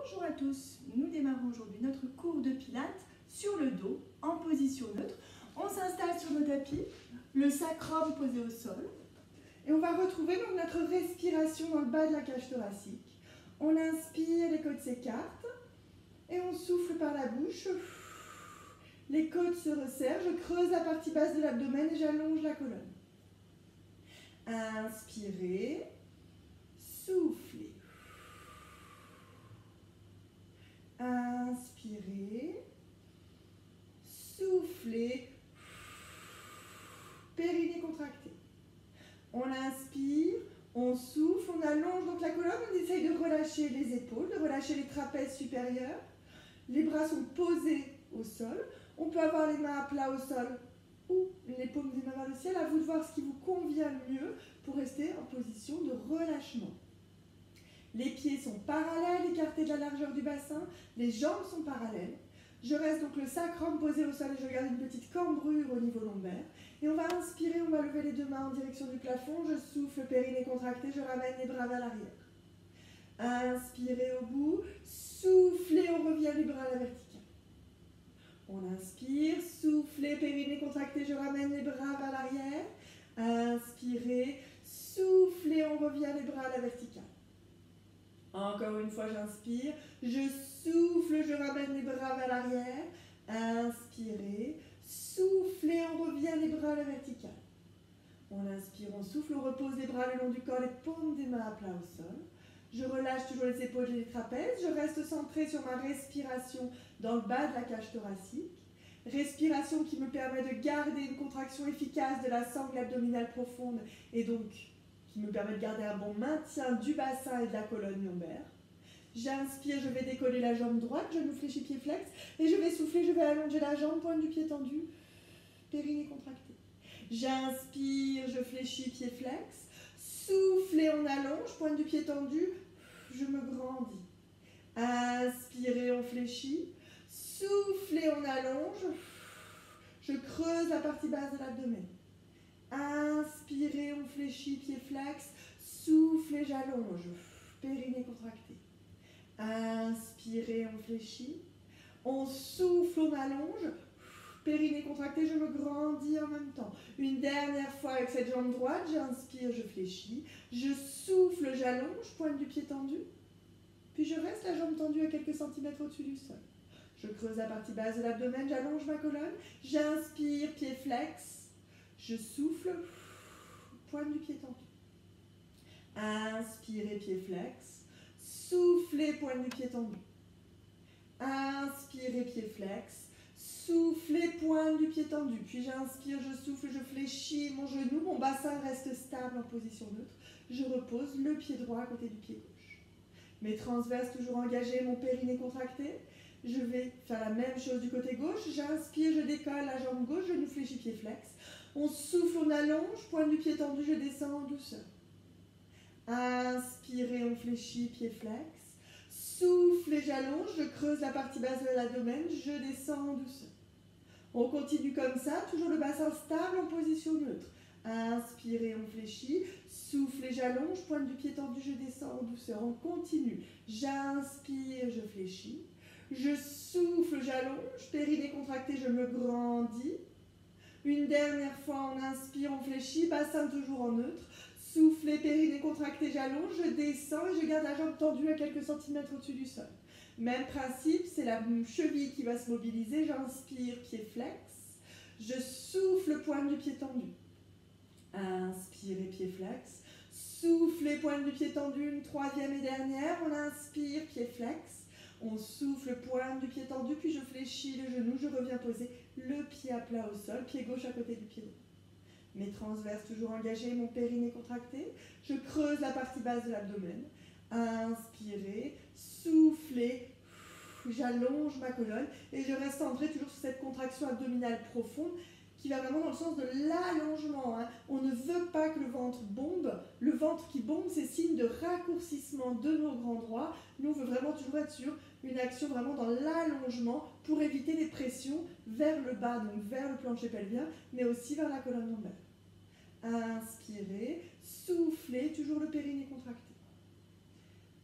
Bonjour à tous, nous démarrons aujourd'hui notre cours de pilates sur le dos, en position neutre. On s'installe sur nos tapis, le sacrum posé au sol. Et on va retrouver donc notre respiration dans le bas de la cage thoracique. On inspire, les côtes s'écartent. Et on souffle par la bouche. Les côtes se resserrent, je creuse la partie basse de l'abdomen et j'allonge la colonne. Inspirez, soufflez. Inspirez, soufflez, périnée contracté. On inspire, on souffle, on allonge donc la colonne, on essaye de relâcher les épaules, de relâcher les trapèzes supérieurs. Les bras sont posés au sol. On peut avoir les mains à plat au sol ou les paumes des mains vers le ciel. À vous de voir ce qui vous convient le mieux pour rester en position de relâchement. Les pieds sont parallèles, écartés de la largeur du bassin. Les jambes sont parallèles. Je reste donc le sacrum posé au sol et je garde une petite cambrure au niveau lombaire. Et on va inspirer, on va lever les deux mains en direction du plafond. Je souffle, périnée contracté, je ramène les bras vers l'arrière. Inspirez au bout, soufflez, on revient les bras à la verticale. On inspire, soufflez, périnée contracté, je ramène les bras vers l'arrière. Inspirez, soufflez, on revient les bras à la verticale. Encore une fois, j'inspire, je souffle, je ramène les bras vers l'arrière. Inspirez, soufflez, on revient les bras à la verticale. On inspire, on souffle, on repose les bras le long du corps, les paumes des mains à plat au sol. Je relâche toujours les épaules et les trapèzes. Je reste centré sur ma respiration dans le bas de la cage thoracique. Respiration qui me permet de garder une contraction efficace de la sangle abdominale profonde et donc qui me permet de garder un bon maintien du bassin et de la colonne lombaire. J'inspire, je vais décoller la jambe droite, genou fléchi, pied flex. Et je vais souffler, je vais allonger la jambe, pointe du pied tendu, périnée contracté. J'inspire, je fléchis, pied flex. Soufflez, on allonge, pointe du pied tendu, je me grandis. Inspirez, on fléchit. Soufflez, on allonge, je creuse la partie basse de l'abdomen. Inspirez, on fléchit, pied flex. Soufflez, j'allonge, périnée contracté. Inspirez, on fléchit. On souffle, on allonge. Périnée contracté, je me grandis en même temps. Une dernière fois avec cette jambe droite, j'inspire, je fléchis. Je souffle, j'allonge, pointe du pied tendu. Puis je reste la jambe tendue à quelques centimètres au-dessus du sol. Je creuse la partie basse de l'abdomen, j'allonge ma colonne. J'inspire, pied flex. Je souffle, pointe du pied tendu. Inspirez, pied flex. Soufflez, pointe du pied tendu. Inspirez, pied flex. Soufflez, pointe du pied tendu. Puis j'inspire, je souffle, je fléchis mon genou. Mon bassin reste stable en position neutre. Je repose le pied droit à côté du pied gauche. Mes transverses toujours engagés, mon périnée contracté. Je vais faire la même chose du côté gauche. J'inspire, je décolle la jambe gauche, genou fléchi, pied flex. On souffle, on allonge, pointe du pied tendu, je descends en douceur. Inspirez, on fléchit, pied flex. Soufflez, j'allonge, je creuse la partie basse de l'abdomen, je descends en douceur. On continue comme ça, toujours le bassin stable en position neutre. Inspirez, on fléchit. Soufflez, j'allonge, pointe du pied tendu, je descends en douceur. On continue. J'inspire, je fléchis. Je souffle, j'allonge, périnée contracté, je me grandis. Une dernière fois, on inspire, on fléchit, bassin toujours en neutre. Soufflez, périnée contracté, j'allonge, je descends et je garde la jambe tendue à quelques centimètres au-dessus du sol. Même principe, c'est la cheville qui va se mobiliser. J'inspire, pied flex. Je souffle, pointe du pied tendu. Inspirez, pied flex. Soufflez, pointe du pied tendu. Une troisième et dernière. On inspire, pied flex. On souffle, pointe du pied tendu. Puis je fléchis le genou. Je reviens poser le pied à plat au sol. Pied gauche à côté du pied droit. Mes transverses toujours engagés. Mon périnée contracté. Je creuse la partie basse de l'abdomen. Inspirez, soufflez, j'allonge ma colonne et je reste centré toujours sur cette contraction abdominale profonde qui va vraiment dans le sens de l'allongement. On ne veut pas que le ventre bombe. Le ventre qui bombe, c'est signe de raccourcissement de nos grands droits. Nous, on veut vraiment toujours être sur une action vraiment dans l'allongement pour éviter les pressions vers le bas, donc vers le plancher pelvien, mais aussi vers la colonne lombaire. Inspirez, soufflez, toujours le périnée contracté.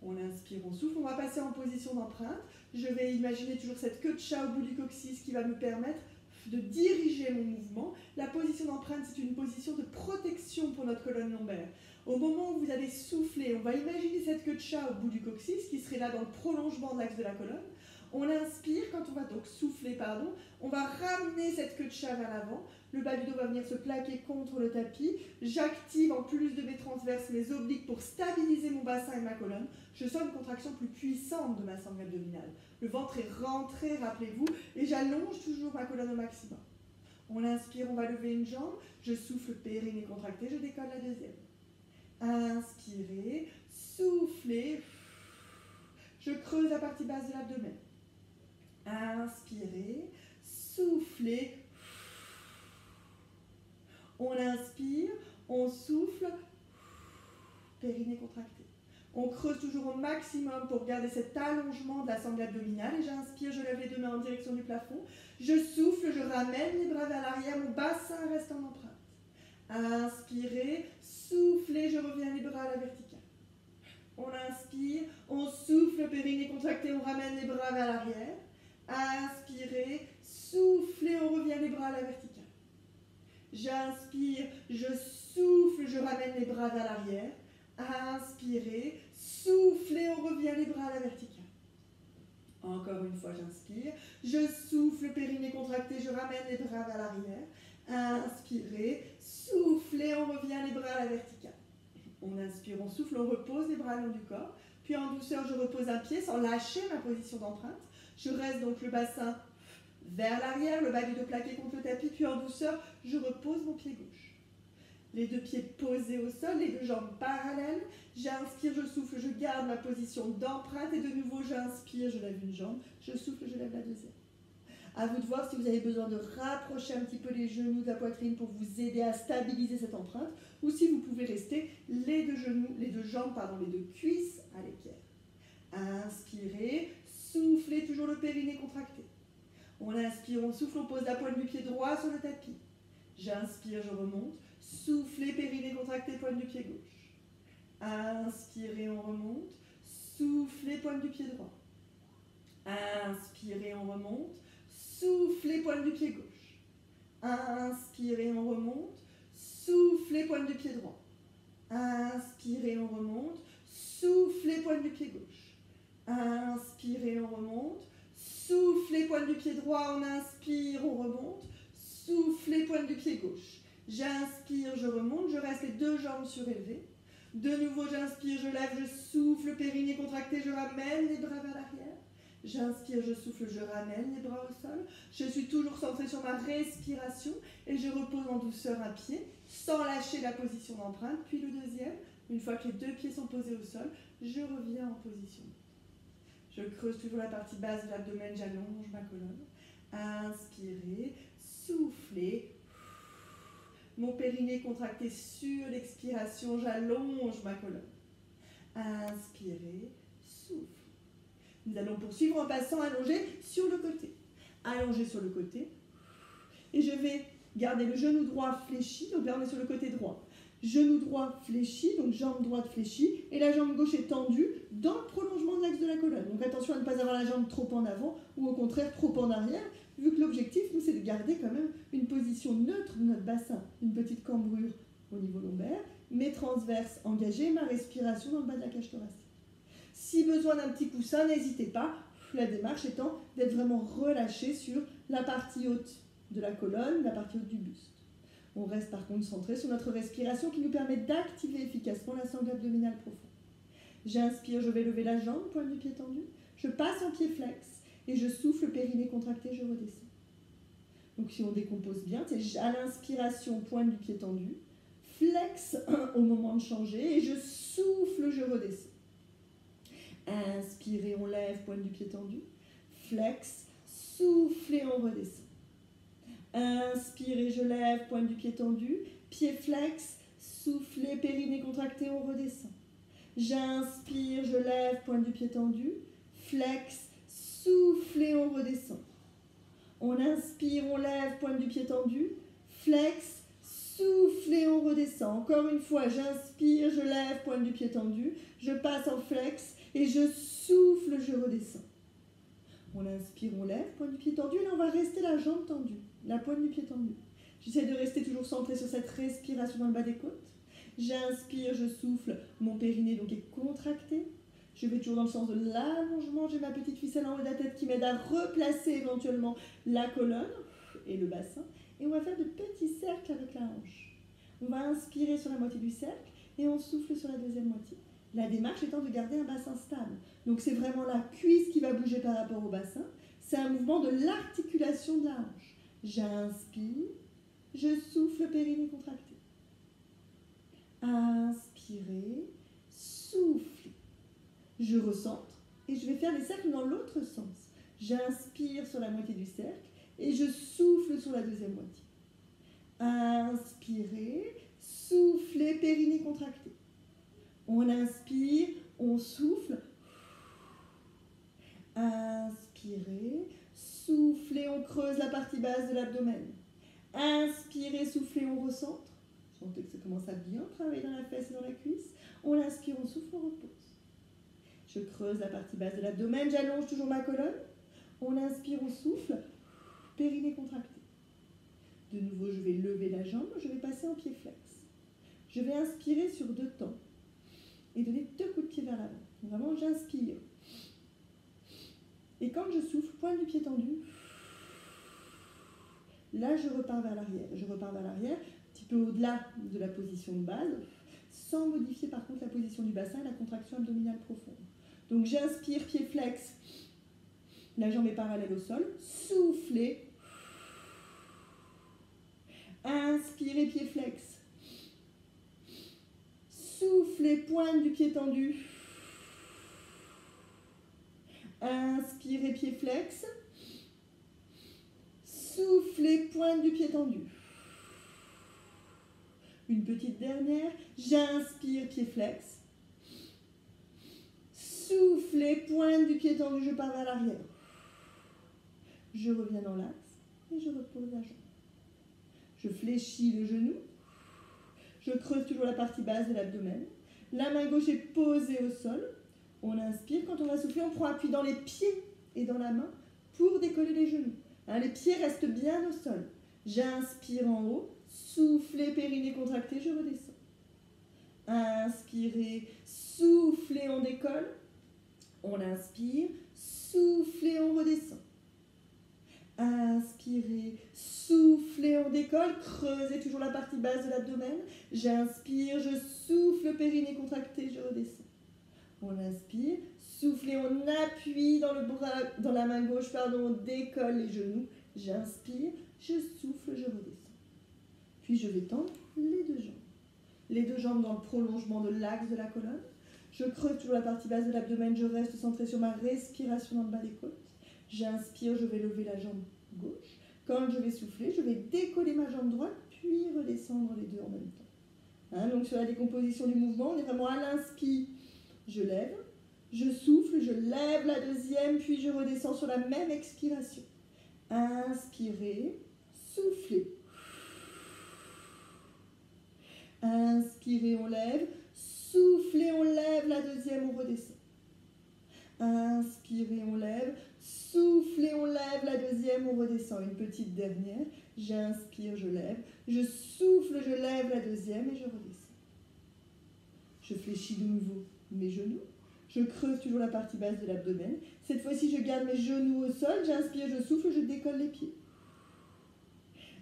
On inspire, on souffle, on va passer en position d'empreinte. Je vais imaginer toujours cette queue de chat au bout du coccyx qui va me permettre de diriger mon mouvement. La position d'empreinte, c'est une position de protection pour notre colonne lombaire. Au moment où vous allez souffler, on va imaginer cette queue de chat au bout du coccyx qui serait là dans le prolongement de l'axe de la colonne. On inspire, quand on va donc souffler, on va ramener cette queue de chat vers l'avant. Le bas du dos va venir se plaquer contre le tapis. J'active en plus de mes transverses mes obliques pour stabiliser mon bassin et ma colonne. Je sens une contraction plus puissante de ma sangle abdominale. Le ventre est rentré, rappelez-vous, et j'allonge toujours ma colonne au maximum. On inspire, on va lever une jambe. Je souffle, périnée contracté, je décolle la deuxième. Inspirez, soufflez. Je creuse la partie basse de l'abdomen. Inspirez, soufflez. On inspire, on souffle, périnée contracté. On creuse toujours au maximum pour garder cet allongement de la sangle abdominale. Et j'inspire, je lève les deux mains en direction du plafond. Je souffle, je ramène les bras vers l'arrière, mon bassin reste en empreinte. Inspirez, soufflez, je reviens les bras à la verticale. On inspire, on souffle, périnée contracté, on ramène les bras vers l'arrière. Inspirez, soufflez, on revient les bras à la verticale. J'inspire, je souffle, je ramène les bras vers l'arrière. Inspirez, soufflez, on revient les bras à la verticale. Encore une fois, j'inspire, je souffle, périnée contracté, je ramène les bras vers l'arrière. Inspirez, soufflez, on revient les bras à la verticale. On inspire, on souffle, on repose les bras le long du corps. Puis en douceur, je repose un pied sans lâcher ma position d'empreinte. Je reste donc le bassin vers l'arrière, le bas du dos plaqué contre le tapis. Puis en douceur, je repose mon pied gauche. Les deux pieds posés au sol, les deux jambes parallèles. J'inspire, je souffle, je garde ma position d'empreinte. Et de nouveau, j'inspire, je lève une jambe. Je souffle, je lève la deuxième. À vous de voir si vous avez besoin de rapprocher un petit peu les genoux de la poitrine pour vous aider à stabiliser cette empreinte, ou si vous pouvez rester les deux jambes, les deux cuisses à l'équerre. Inspirez, soufflez, toujours le périnée contracté. On inspire, on souffle, on pose la pointe du pied droit sur le tapis. J'inspire, je remonte. Soufflez, périnée contracté, pointe du pied gauche. Inspirez, on remonte. Soufflez, pointe du pied droit. Inspirez, on remonte. Soufflez, pointe du pied gauche. Inspirez, on remonte. Soufflez, pointe du pied droit. Inspirez, on remonte. Soufflez, pointe du pied gauche. Inspirez, on remonte. Soufflez, pointe du pied droit. On inspire, on remonte. Soufflez, pointe du pied gauche. J'inspire, je remonte. Je reste les deux jambes surélevées. De nouveau, j'inspire, je lève, je souffle, périnée contracté, je ramène les bras vers l'arrière. J'inspire, je souffle, je ramène les bras au sol. Je suis toujours centrée sur ma respiration et je repose en douceur un pied sans lâcher la position d'empreinte. Puis le deuxième, une fois que les deux pieds sont posés au sol, je reviens en position. Je creuse toujours la partie basse de l'abdomen, j'allonge ma colonne. Inspirez, soufflez. Mon périnée contracté sur l'expiration, j'allonge ma colonne. Inspirez, souffle. Nous allons poursuivre en passant allongé sur le côté. Allongé sur le côté. Et je vais garder le genou droit fléchi, donc là on est sur le côté droit. Genou droit fléchi, donc jambe droite fléchie, et la jambe gauche est tendue dans le prolongement de l'axe de la colonne. Donc attention à ne pas avoir la jambe trop en avant ou au contraire trop en arrière, vu que l'objectif, nous, c'est de garder quand même une position neutre de notre bassin, une petite cambrure au niveau lombaire, mes transverses engagées, ma respiration dans le bas de la cage thoracique. Si besoin d'un petit coussin, n'hésitez pas, la démarche étant d'être vraiment relâché sur la partie haute de la colonne, la partie haute du buste. On reste par contre centré sur notre respiration qui nous permet d'activer efficacement la sangle abdominale profonde. J'inspire, je vais lever la jambe, pointe du pied tendu. Je passe en pied flex et je souffle, périnée contracté, je redescends. Donc si on décompose bien, c'est à l'inspiration, pointe du pied tendu, flex au moment de changer et je souffle, je redescends. Inspirez, on lève, pointe du pied tendu, flex, soufflez, on redescend. Inspirez, je lève, pointe du pied tendu, pied flex, soufflez, périnée contracté, on redescend. J'inspire, je lève, pointe du pied tendu, flex, soufflez, on redescend. On inspire, on lève, pointe du pied tendu, flex, soufflez, on redescend. Encore une fois, j'inspire, je lève, pointe du pied tendu, je passe en flex Et je souffle, je redescends. On inspire, on lève, pointe du pied tendu. Et là, on va rester la jambe tendue, la pointe du pied tendue. J'essaie de rester toujours centré sur cette respiration dans le bas des côtes. J'inspire, je souffle, mon périnée donc est contracté. Je vais toujours dans le sens de l'allongement. J'ai ma petite ficelle en haut de la tête qui m'aide à replacer éventuellement la colonne et le bassin. Et on va faire de petits cercles avec la hanche. On va inspirer sur la moitié du cercle et on souffle sur la deuxième moitié. La démarche étant de garder un bassin stable. Donc c'est vraiment la cuisse qui va bouger par rapport au bassin. C'est un mouvement de l'articulation de la hanche. J'inspire, je souffle, périnée contracté. Inspirez, soufflez. Je recentre et je vais faire des cercles dans l'autre sens. J'inspire sur la moitié du cercle et je souffle sur la deuxième moitié. Inspirez, soufflez, périnée contracté. On inspire, on souffle. Inspirez, soufflez, on creuse la partie basse de l'abdomen. Inspirez, soufflez, on recentre. Sentez que ça commence à bien travailler dans la fesse et dans la cuisse. On inspire, on souffle, on repose. Je creuse la partie basse de l'abdomen, j'allonge toujours ma colonne. On inspire, on souffle, périnée contracté. De nouveau, je vais lever la jambe, je vais passer en pied flex. Je vais inspirer sur 2 temps et donner 2 coups de pied vers l'avant. Vraiment, j'inspire. Et quand je souffle, pointe du pied tendu, là, je repars vers l'arrière. Je repars vers l'arrière, un petit peu au-delà de la position de base, sans modifier par contre la position du bassin et la contraction abdominale profonde. Donc j'inspire, pied flex, la jambe est parallèle au sol, soufflez, inspirez, pied flex, soufflez, pointe du pied tendu, inspirez, pied flex, soufflez, pointe du pied tendu. Une petite dernière, j'inspire, pied flex. Soufflez, pointe du pied tendu, je pars vers l'arrière. Je reviens dans l'axe et je repose la jambe. Je fléchis le genou. Je creuse toujours la partie basse de l'abdomen. La main gauche est posée au sol. On inspire. Quand on va souffler, on prend appui dans les pieds et dans la main pour décoller les genoux. Les pieds restent bien au sol. J'inspire en haut. Soufflez, périnée contracté, je redescends. Inspirez, soufflez, on décolle. On inspire, soufflez, on redescend. Inspirez, soufflez, on décolle. Creusez toujours la partie basse de l'abdomen. J'inspire, je souffle, périnée contracté, je redescends. On inspire, soufflez, on appuie dans le bras, dans la main gauche, on décolle les genoux. J'inspire, je souffle, je redescends. Puis je vais tendre les 2 jambes. Les 2 jambes dans le prolongement de l'axe de la colonne. Je creuse toujours la partie basse de l'abdomen, je reste centré sur ma respiration dans le bas des côtes. J'inspire, je vais lever la jambe gauche. Quand je vais souffler, je vais décoller ma jambe droite, puis redescendre les 2 en même temps. Donc sur la décomposition du mouvement, on est vraiment à l'inspire. Je lève, je souffle, je lève la deuxième, puis je redescends sur la même expiration. Inspirez, soufflez. Inspirez, on lève. Soufflez, on lève. La deuxième, on redescend. Inspirez, on lève. Soufflez, on lève. La deuxième, on redescend. Une petite dernière. J'inspire, je lève. Je souffle, je lève la deuxième et je redescends. Je fléchis de nouveau mes genoux. Je creuse toujours la partie basse de l'abdomen. Cette fois-ci, je garde mes genoux au sol. J'inspire, je souffle, je décolle les pieds.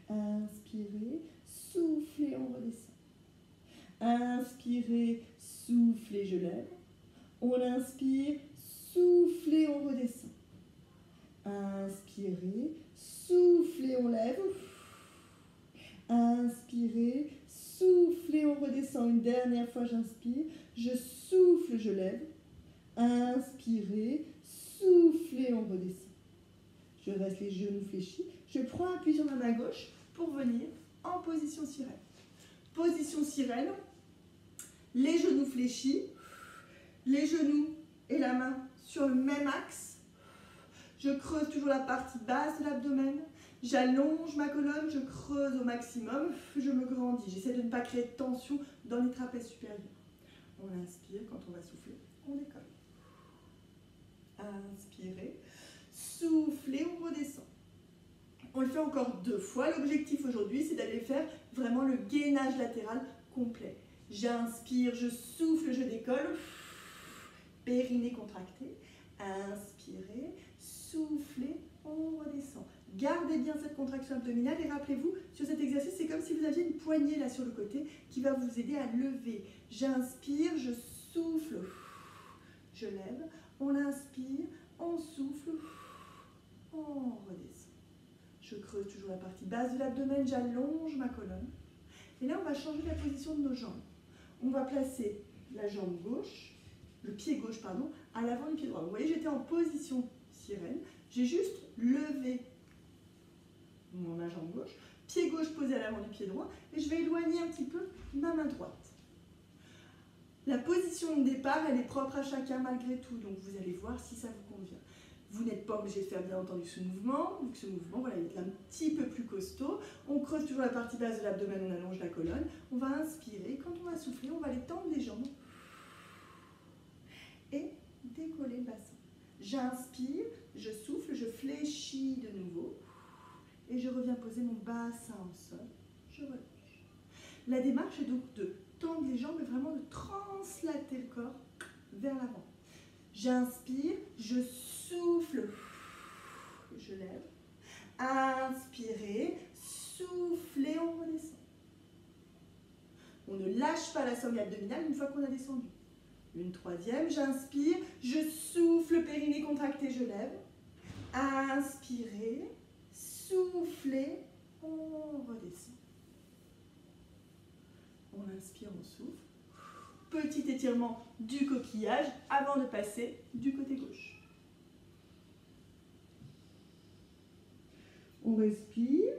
Inspirez, soufflez, on redescend. Inspirez, soufflez, je lève. On inspire, soufflez, on redescend. Inspirez, soufflez, on lève. Inspirez, soufflez, on redescend. Une dernière fois, j'inspire. Je souffle, je lève. Inspirez, soufflez, on redescend. Je reste les genoux fléchis. Je prends appui sur ma main gauche pour venir en position sirène. Position sirène. Les genoux fléchis, les genoux et la main sur le même axe. Je creuse toujours la partie basse de l'abdomen. J'allonge ma colonne, je creuse au maximum, je me grandis. J'essaie de ne pas créer de tension dans les trapèzes supérieurs. On inspire, quand on va souffler, on décolle. Inspirez. Soufflez, on redescend. On le fait encore 2 fois. L'objectif aujourd'hui, c'est d'aller faire vraiment le gainage latéral complet. J'inspire, je souffle, je décolle. Périnée contracté. Inspirez, soufflez, on redescend. Gardez bien cette contraction abdominale et rappelez-vous, sur cet exercice, c'est comme si vous aviez une poignée là sur le côté qui va vous aider à lever. J'inspire, je souffle, je lève. On inspire, on souffle, on redescend. Je creuse toujours la partie basse de l'abdomen, j'allonge ma colonne. Et là, on va changer la position de nos jambes. On va placer la jambe gauche, le pied gauche, pardon, à l'avant du pied droit. Vous voyez, j'étais en position sirène. J'ai juste levé ma jambe gauche, pied gauche posé à l'avant du pied droit, et je vais éloigner un petit peu ma main droite. La position de départ, elle est propre à chacun malgré tout, donc vous allez voir si ça vous convient. Vous n'êtes pas obligé de faire bien entendu ce mouvement, donc ce mouvement, voilà, il est un petit peu plus costaud. On creuse toujours la partie basse de l'abdomen, on allonge la colonne. On va inspirer, quand on va souffler, on va aller tendre les jambes et décoller le bassin. J'inspire, je souffle, je fléchis de nouveau et je reviens poser mon bassin au sol. Je relâche. La démarche est donc de tendre les jambes et vraiment de translater le corps vers l'avant. J'inspire, je souffle, je lève. Inspirez, soufflez, on redescend. On ne lâche pas la sangle abdominale une fois qu'on a descendu. Une troisième, j'inspire, je souffle, périnée contracté, je lève. Inspirez, soufflez, on redescend. On inspire, on souffle. Petit étirement du coquillage avant de passer du côté gauche. On respire,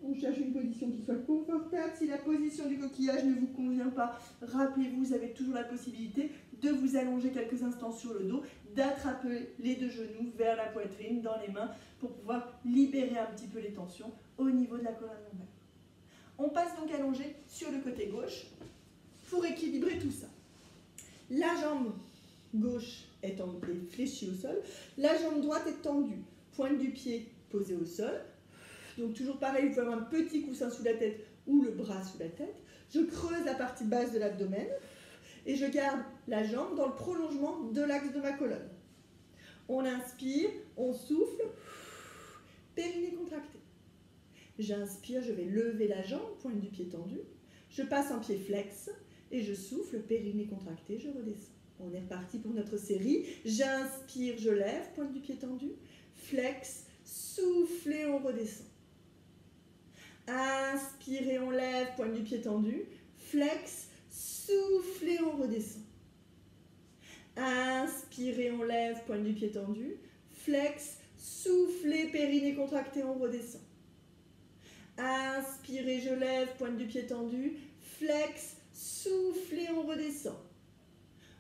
on cherche une position qui soit confortable. Si la position du coquillage ne vous convient pas, rappelez-vous, vous avez toujours la possibilité de vous allonger quelques instants sur le dos, d'attraper les 2 genoux vers la poitrine, dans les mains, pour pouvoir libérer un petit peu les tensions au niveau de la colonne lombaire. On passe donc allongé sur le côté gauche pour équilibrer tout ça. La jambe gauche est fléchie au sol, la jambe droite est tendue, pointe du pied posée au sol. Donc toujours pareil, vous pouvez avoir un petit coussin sous la tête ou le bras sous la tête. Je creuse la partie basse de l'abdomen et je garde la jambe dans le prolongement de l'axe de ma colonne. On inspire, on souffle, périnée contracté. J'inspire, je vais lever la jambe, pointe du pied tendu. Je passe en pied flex et je souffle, périnée contracté, je redescends. On est reparti pour notre série. J'inspire, je lève, pointe du pied tendu. Flex, soufflez, on redescend. Inspirez, on lève, pointe du pied tendu. Flex, soufflez, on redescend. Inspirez, on lève, pointe du pied tendu. Flex, soufflez, périnée contracté, on redescend. Inspirez, je lève, pointe du pied tendu. Flex, soufflez, on redescend.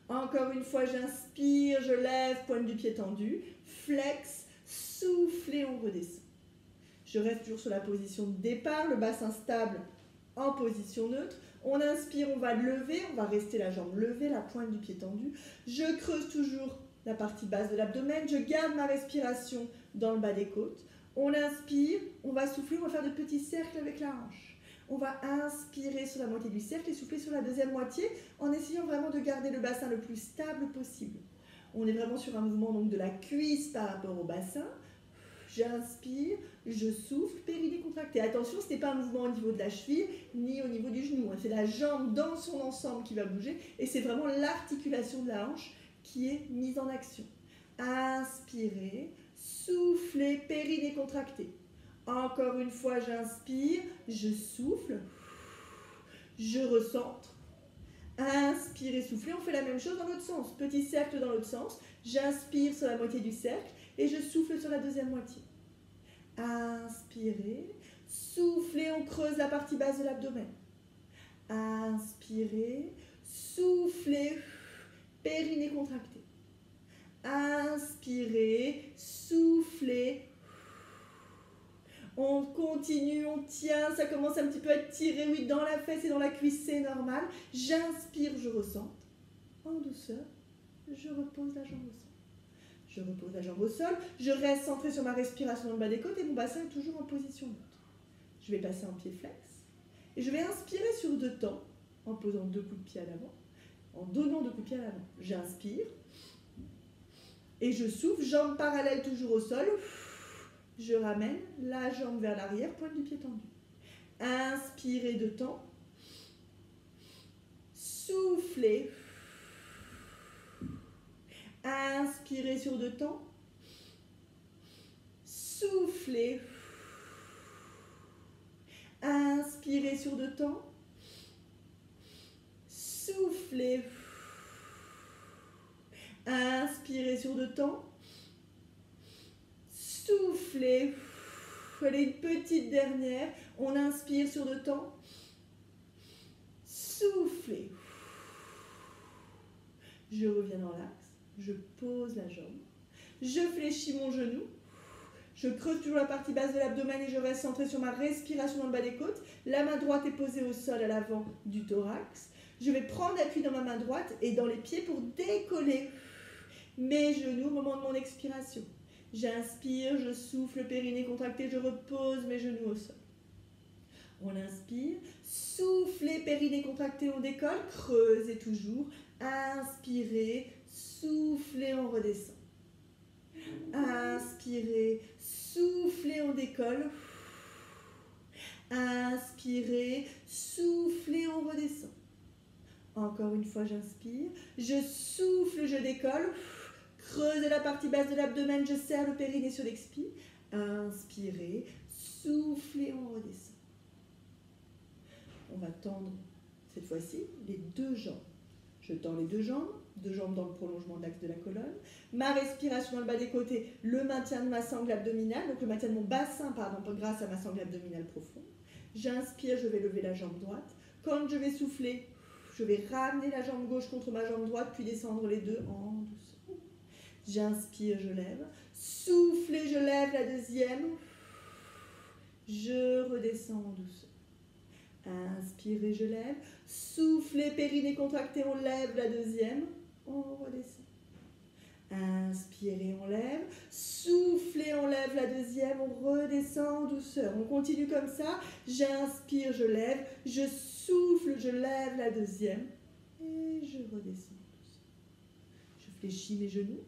Encore une fois, j'inspire, je lève, pointe du pied tendu. Flex, soufflez, on redescend. Je reste toujours sur la position de départ, le bassin stable en position neutre. On inspire, on va lever, on va rester la jambe levée, la pointe du pied tendue. Je creuse toujours la partie basse de l'abdomen, je garde ma respiration dans le bas des côtes. On inspire, on va souffler, on va faire de petits cercles avec la hanche. On va inspirer sur la moitié du cercle et souffler sur la deuxième moitié en essayant vraiment de garder le bassin le plus stable possible. On est vraiment sur un mouvement donc de la cuisse par rapport au bassin. J'inspire, je souffle, périnée contractée. Attention, ce n'est pas un mouvement au niveau de la cheville ni au niveau du genou. C'est la jambe dans son ensemble qui va bouger et c'est vraiment l'articulation de la hanche qui est mise en action. Inspirez, soufflez, périnée contractée. Encore une fois, j'inspire, je souffle, je recentre. Inspirez, soufflez, on fait la même chose dans l'autre sens. Petit cercle dans l'autre sens. J'inspire sur la moitié du cercle et je souffle sur la deuxième moitié. Inspirez, soufflez, on creuse la partie basse de l'abdomen. Inspirez, soufflez, périnée contractée. Inspirez, soufflez. On continue, on tient, ça commence un petit peu à être tiré, oui, dans la fesse et dans la cuisse, c'est normal. J'inspire, je recentre. En douceur, je repose la jambe au sol. Je repose la jambe au sol, je reste centré sur ma respiration dans le bas des côtes et mon bassin est toujours en position neutre. Je vais passer en pied flex et je vais inspirer sur 2 temps en posant 2 coups de pied à l'avant, en donnant 2 coups de pied à l'avant. J'inspire et je souffle, jambes parallèles toujours au sol. Je ramène la jambe vers l'arrière, pointe du pied tendu. Inspirez 2 temps. Soufflez. Inspirez sur 2 temps. Soufflez. Inspirez sur 2 temps. Soufflez. Inspirez sur 2 temps. Soufflez. Allez, une petite dernière. On inspire sur 2 temps. Soufflez. Je reviens dans l'axe. Je pose la jambe. Je fléchis mon genou. Je creuse toujours la partie basse de l'abdomen et je reste centré sur ma respiration dans le bas des côtes. La main droite est posée au sol à l'avant du thorax. Je vais prendre appui dans ma main droite et dans les pieds pour décoller mes genoux au moment de mon expiration. J'inspire, je souffle, périnée contracté, je repose mes genoux au sol. On inspire, soufflez, périnée contracté, on décolle, creusez toujours. Inspirez, soufflez, on redescend. Inspirez, soufflez, on décolle. Inspirez, soufflez, on redescend. Encore une fois, j'inspire. Je souffle, je décolle. Creusez la partie basse de l'abdomen, je serre le périnée sur l'expire. Inspirez, soufflez, on redescend. On va tendre cette fois-ci les 2 jambes. Je tends les 2 jambes dans le prolongement de l'axe de la colonne. Ma respiration dans le bas des côtés, le maintien de ma sangle abdominale, donc le maintien de mon bassin, grâce à ma sangle abdominale profonde. J'inspire, je vais lever la jambe droite. Quand je vais souffler, je vais ramener la jambe gauche contre ma jambe droite, puis descendre les 2 en douceur. J'inspire, je lève. Soufflez, je lève la deuxième. Je redescends en douceur. Inspirez, je lève. Soufflez, périnée contracté, on lève la deuxième. On redescend. Inspirez, on lève. Soufflez, on lève la deuxième. On redescend en douceur. On continue comme ça. J'inspire, je lève. Je souffle, je lève la deuxième. Et je redescends en douceur. Je fléchis mes genoux.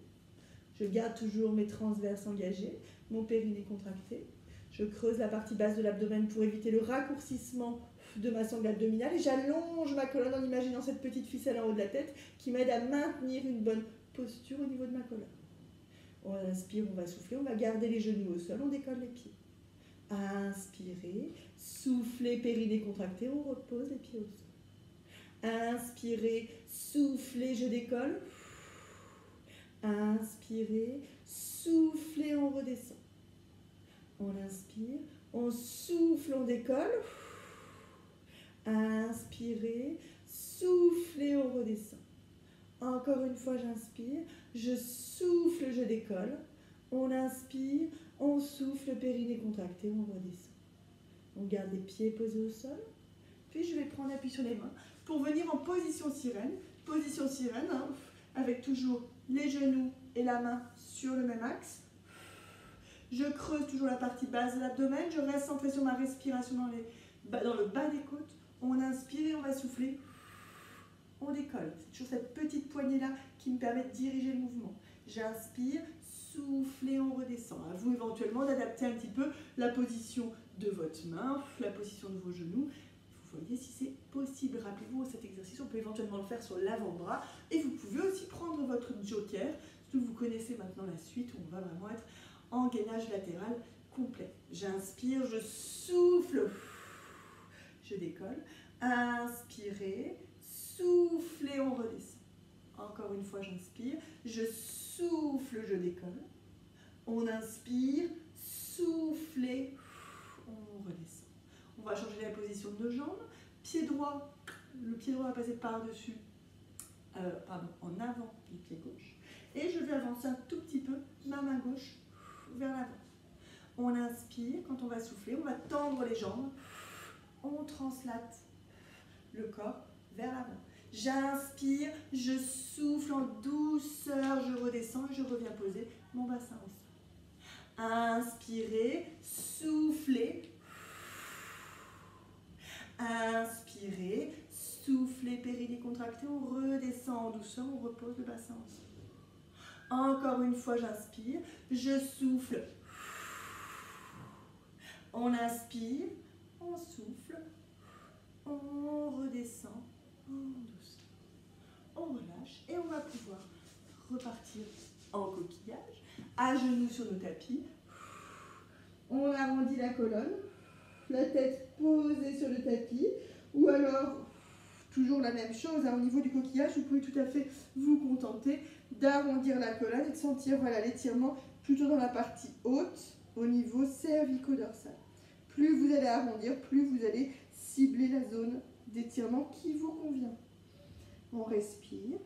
Je garde toujours mes transverses engagés. Mon périnée contracté. Je creuse la partie basse de l'abdomen pour éviter le raccourcissement de ma sangle abdominale et j'allonge ma colonne en imaginant cette petite ficelle en haut de la tête qui m'aide à maintenir une bonne posture au niveau de ma colonne. On inspire, on va souffler, on va garder les genoux au sol, on décolle les pieds. Inspirez, soufflez, périnée contracté, on repose les pieds au sol. Inspirez, soufflez, je décolle. Inspirez, soufflez, on redescend. On inspire, on souffle, on décolle. Inspirez, soufflez, on redescend. Encore une fois, j'inspire, je souffle, je décolle. On inspire, on souffle, périnée contracté, on redescend. On garde les pieds posés au sol. Puis je vais prendre appui sur les mains pour venir en position sirène. Position sirène, hein, avec toujours les genoux et la main sur le même axe. Je creuse toujours la partie basse de l'abdomen. Je reste centré sur ma respiration dans le bas des côtes. On inspire et on va souffler. On décolle. C'est toujours cette petite poignée-là qui me permet de diriger le mouvement. J'inspire, soufflez, on redescend. À vous éventuellement d'adapter un petit peu la position de votre main, la position de vos genoux. Vous voyez si c'est possible. Rappelez-vous, cet exercice, on peut éventuellement le faire sur l'avant-bras. Et vous pouvez aussi prendre votre joker. Surtout que vous connaissez maintenant la suite où on va vraiment être en gainage latéral complet. J'inspire, je souffle. Je décolle. Inspirez, soufflez, on redescend. Encore une fois, j'inspire. Je souffle, je décolle. On inspire, soufflez, on redescend. On va changer la position de nos jambes. Pied droit, le pied droit va passer par-dessus, en avant du pied gauche. Et je vais avancer un tout petit peu ma main gauche vers l'avant. On inspire, quand on va souffler, on va tendre les jambes. On translate le corps vers l'avant. J'inspire, je souffle en douceur, je redescends et je reviens poser mon bassin au sol. Inspirez, soufflez. Inspirez, soufflez, périnée contracté, on redescend en douceur, on repose le bassin au sol. Encore une fois, j'inspire, je souffle. On inspire, on souffle, on redescend en douceur. On relâche et on va pouvoir repartir en coquillage, à genoux sur nos tapis. On arrondit la colonne, la tête posée sur le tapis, ou alors, toujours la même chose, au niveau du coquillage, vous pouvez tout à fait vous contenter d'arrondir la colonne et de sentir l'étirement plutôt dans la partie haute, au niveau cervico-dorsal. Plus vous allez arrondir, plus vous allez cibler la zone d'étirement qui vous convient. On respire.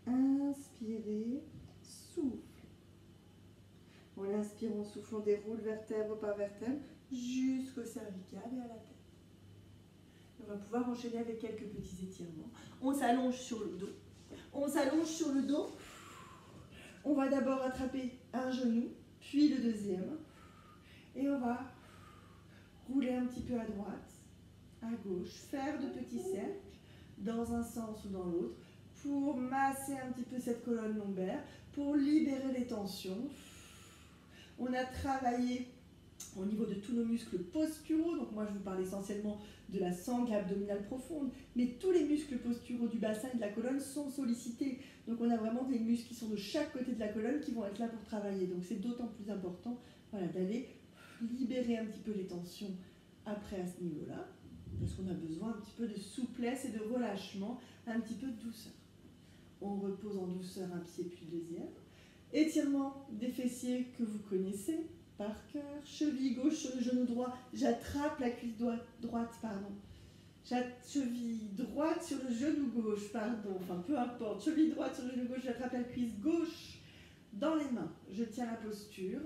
Inspirez, souffle. On inspire, on souffle, on déroule vertèbre par vertèbre jusqu'au cervical et à la tête. On va pouvoir enchaîner avec quelques petits étirements. On s'allonge sur le dos. On s'allonge sur le dos. On va d'abord attraper un genou, puis le deuxième. Et on va rouler un petit peu à droite, à gauche, faire de petits cercles dans un sens ou dans l'autre pour masser un petit peu cette colonne lombaire, pour libérer les tensions. On a travaillé au niveau de tous nos muscles posturaux, donc moi je vous parle essentiellement de la sangle abdominale profonde, mais tous les muscles posturaux du bassin et de la colonne sont sollicités. Donc on a vraiment des muscles qui sont de chaque côté de la colonne qui vont être là pour travailler. Donc c'est d'autant plus important d'aller libérer un petit peu les tensions après à ce niveau-là, parce qu'on a besoin un petit peu de souplesse et de relâchement, un petit peu de douceur. On repose en douceur un pied puis le deuxième. Étirement des fessiers que vous connaissez par cœur. Cheville gauche sur le genou droit, j'attrape la cuisse droite, pardon. Cheville droite sur le genou gauche, pardon, enfin peu importe. Cheville droite sur le genou gauche, j'attrape la cuisse gauche dans les mains. Je tiens la posture.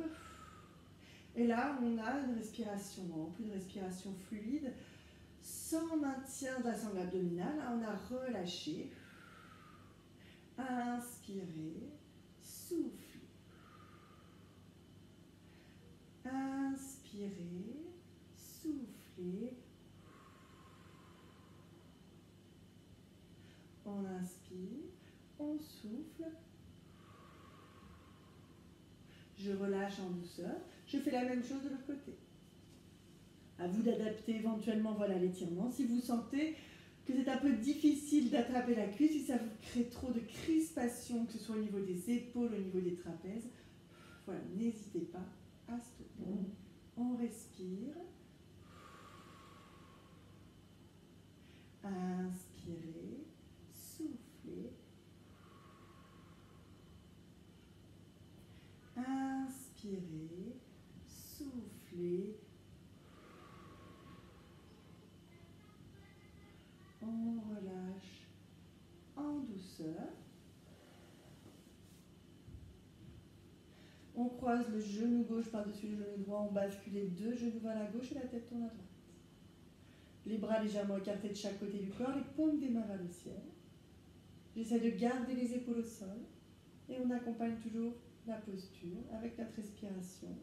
Et là, on a une respiration ample, une respiration fluide, sans maintien de la sangle abdominale. On a relâché. Inspirez, soufflez. Inspirez, soufflez. On inspire, on souffle. Je relâche en douceur. Je fais la même chose de l'autre côté. À vous d'adapter éventuellement l'étirement. Si vous sentez que c'est un peu difficile d'attraper la cuisse, si ça vous crée trop de crispation, que ce soit au niveau des épaules, au niveau des trapèzes, n'hésitez pas à stopper. On respire. Inspirez, soufflez. Inspirez, soufflez. On relâche en douceur. On croise le genou gauche par-dessus le genou droit. On bascule les deux genoux vers la gauche et la tête tourne à droite. Les bras légèrement écartés de chaque côté du corps, les paumes des mains vers le ciel. J'essaie de garder les épaules au sol. Et on accompagne toujours la posture avec notre respiration.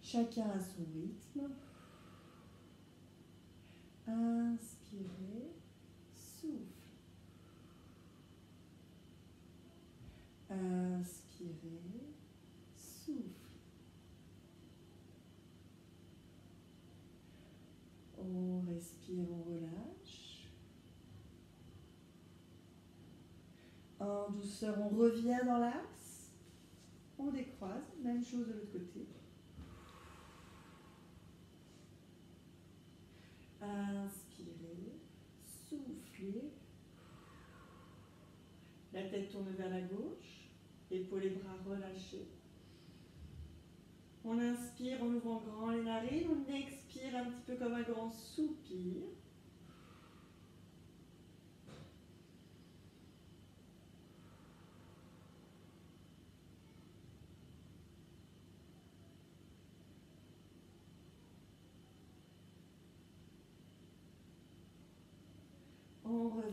Chacun à son rythme. Inspirez, souffle. Inspirez, souffle. On respire, on relâche. En douceur, on revient dans l'axe. On décroise, même chose de l'autre côté. Inspirez, soufflez. La tête tourne vers la gauche, épaules et bras relâchés. On inspire en ouvrant grand les narines, on expire un petit peu comme un grand soupir.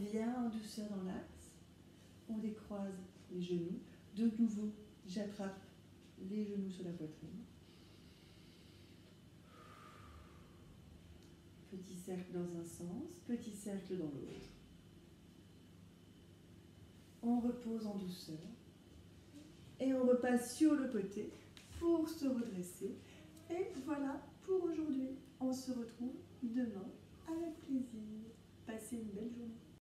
revient en douceur dans l'axe. On décroise les genoux. De nouveau, j'attrape les genoux sur la poitrine. Petit cercle dans un sens, petit cercle dans l'autre. On repose en douceur. Et on repasse sur le côté pour se redresser. Et voilà pour aujourd'hui. On se retrouve demain